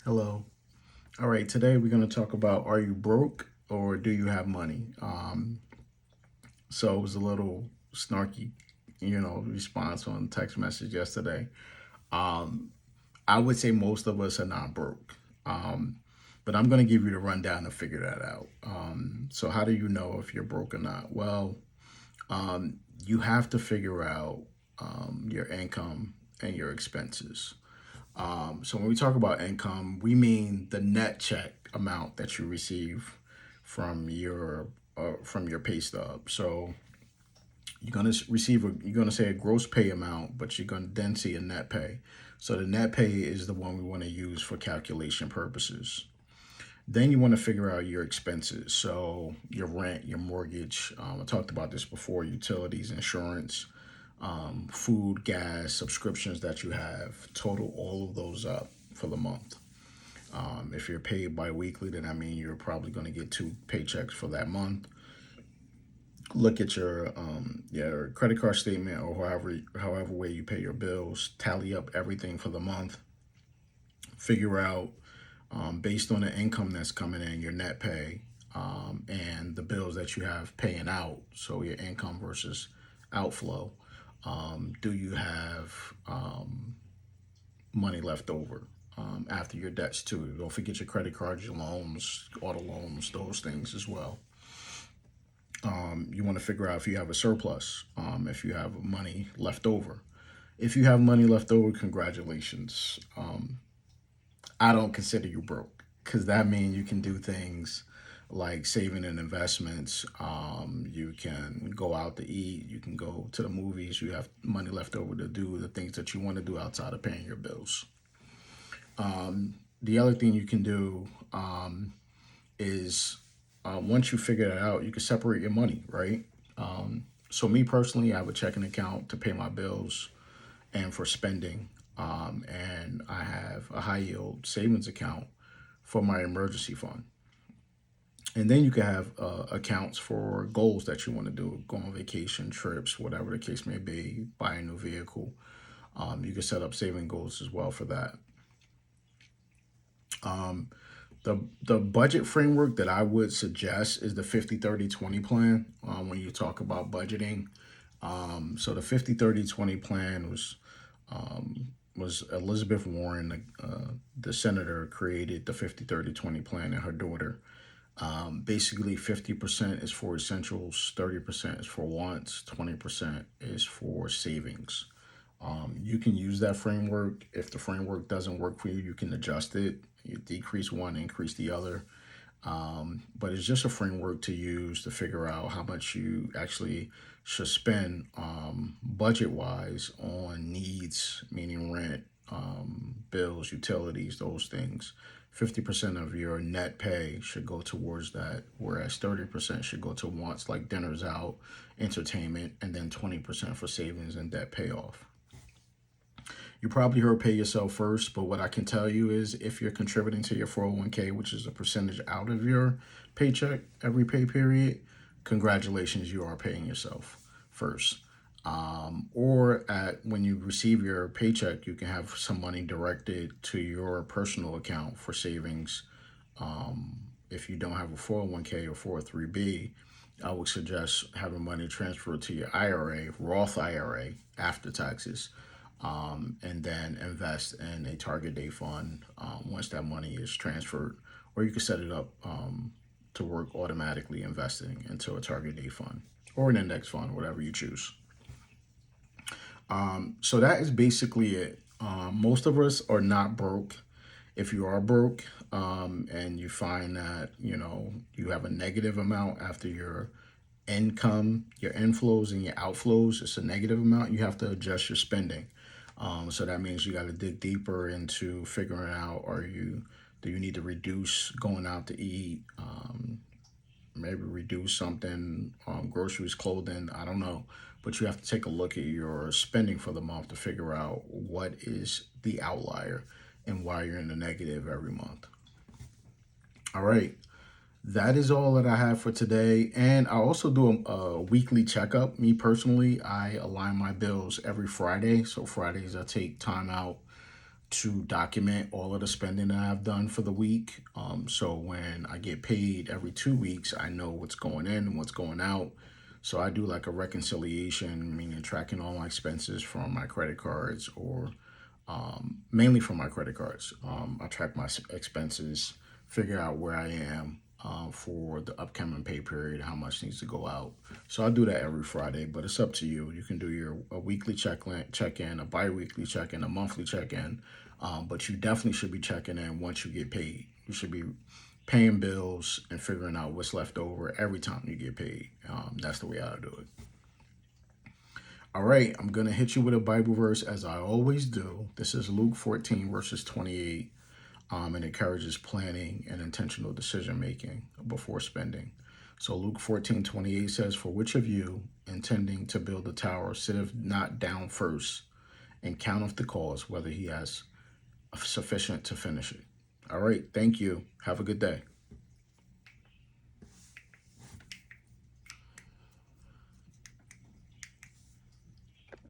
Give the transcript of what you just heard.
Hello. All right, today we're going to talk about, are you broke or do you have money? So it was a little snarky, response on text message yesterday. Um, I would say most of us are not broke. Um, but I'm going to give you the rundown to figure that out. So how do you know if you're broke or not? Well, you have to figure out your income and your expenses. So when we talk about income, we mean the net check amount that you receive from your pay stub. So you're gonna say a gross pay amount, but you're gonna then see a net pay. So the net pay is the one we want to use for calculation purposes. Then you want to figure out your expenses. So your rent, your mortgage. I talked about this before: utilities, insurance, food, gas, subscriptions that you have. Total all of those up for the month. If you're paid bi-weekly, then I mean you're probably going to get two paychecks for that month. Look at your credit card statement or however way you pay your bills. Tally up everything for the month. Figure out based on the income that's coming in, your net pay, and the bills that you have paying out. So your income versus outflow. Do you have money left over after your debts too? Don't forget your credit cards, your loans, auto loans, those things as well. You want to figure out if you have a surplus, if you have money left over. If you have money left over, congratulations. I don't consider you broke because that means you can do things like saving and investments. You can go out to eat. You can go to the movies. You have money left over to do the things that you want to do outside of paying your bills. The other thing you can do is once you figure that out, you can separate your money, right? So me personally, I have a checking account to pay my bills and for spending, and I have a high yield savings account for my emergency fund. And then you can have accounts for goals that you want to do, go on vacation, trips, whatever the case may be, buy a new vehicle. You can set up saving goals as well for that. Um, the budget framework that I would suggest is the 50/30/20 plan when you talk about budgeting. So the 50/30/20 plan was Elizabeth Warren, the senator, created the 50/30/20 plan, and her daughter. Basically, 50% is for essentials, 30% is for wants, 20% is for savings. You can use that framework. If the framework doesn't work for you, you can adjust it. You decrease one, increase the other. But it's just a framework to use to figure out how much you actually should spend budget wise on needs, meaning rent, bills, utilities, those things. 50% of your net pay should go towards that, whereas 30% should go to wants like dinners out, entertainment, and then 20% for savings and debt payoff. You probably heard pay yourself first, but what I can tell you is if you're contributing to your 401k, which is a percentage out of your paycheck every pay period, congratulations, you are paying yourself first. Or at when you receive your paycheck, you can have some money directed to your personal account for savings. If you don't have a 401k or 403b, I would suggest having money transferred to your IRA, Roth IRA, after taxes, and then invest in a target date fund once that money is transferred, or you can set it up to work automatically investing into a target date fund or an index fund, whatever you choose. So that is basically it. Most of us are not broke. If you are broke and you find that you have a negative amount after your income, your inflows and your outflows, it's a negative amount, you have to adjust your spending. So that means you got to dig deeper into figuring out, do you need to reduce going out to eat, maybe reduce something, groceries, clothing, I don't know. But you have to take a look at your spending for the month to figure out what is the outlier and why you're in the negative every month. All right. That is all that I have for today. And I also do a weekly checkup. Me personally, I align my bills every Friday. So Fridays I take time out to document all of the spending that I've done for the week. So when I get paid every 2 weeks, I know what's going in and what's going out. So I do like a reconciliation, meaning tracking all my expenses from my credit cards, or mainly from my credit cards. I track my expenses, figure out where I am for the upcoming pay period, how much needs to go out. So I do that every Friday, but it's up to you. You can do a weekly check-in, a bi-weekly check-in, a monthly check-in, but you definitely should be checking in once you get paid. You should be paying bills and figuring out what's left over every time you get paid. That's the way I do it. All right, I'm going to hit you with a Bible verse as I always do. This is Luke 14, verses 28, and encourages planning and intentional decision making before spending. So Luke 14:28 says, "For which of you, intending to build a tower, sitteth not down first and counteth the cost, whether he has sufficient to finish it?" All right, thank you. Have a good day.